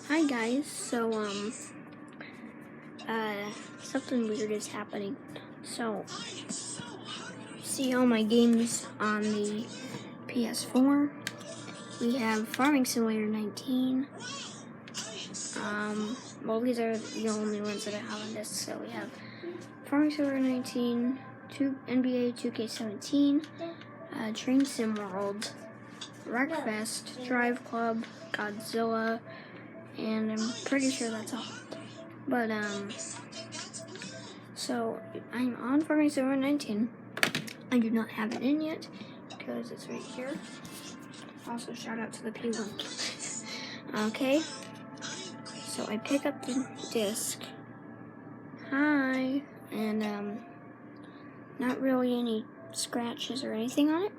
Hi guys, something weird is happening. So, see all my games on the ps4. We have Farming Simulator 19. Well, these are the only ones that I have on this. So we have Farming Simulator 19, NBA 2K17, Train Sim World, Wreckfest, Drive Club, Godzilla, and I'm pretty sure that's all. But, so I'm on Farming Simulator 19. I do not have it in yet because it's right here. Also, shout out to the ps4. Okay, so I pick up the disc. Hi, and not really any scratches or anything on it.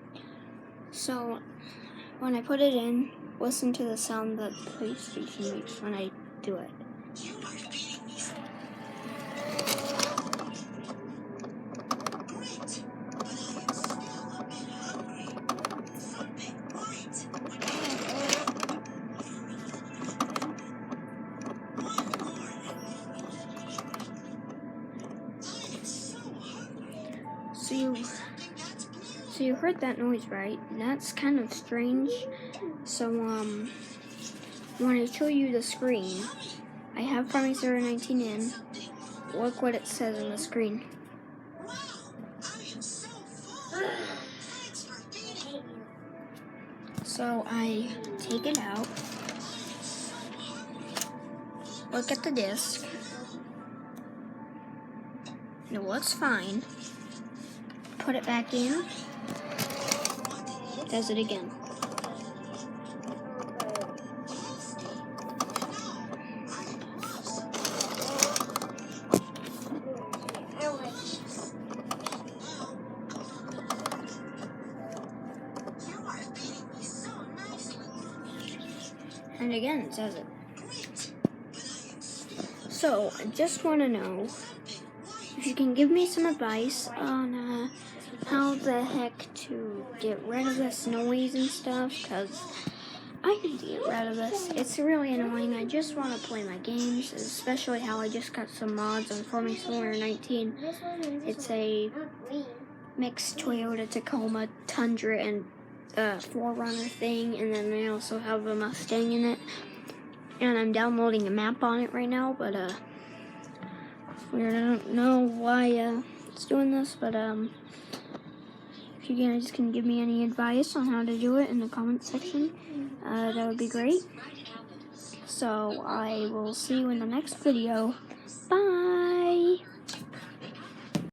So when I put it in, listen to the sound that the PlayStation makes when I do it. So you heard that noise, right? That's kind of strange. So when I show you the screen, I have Farming Simulator 19 in. Look what it says on the screen. So I take it out. Look at the disc. It looks fine. Put it back in. Does it again. And again, it says it. So, I just want to know if you can give me some advice on how the heck to get rid of this noise and stuff, because I need to get rid of this. It's really annoying. I just want to play my games, especially how I just got some mods on Farming Simulator 19. It's a mixed Toyota Tacoma Tundra and 4Runner thing, and then I also have a Mustang in it. And I'm downloading a map on it right now, but I don't know why it's doing this, but if you guys can give me any advice on how to do it in the comment section, that would be great. So I will see you in the next video. Bye!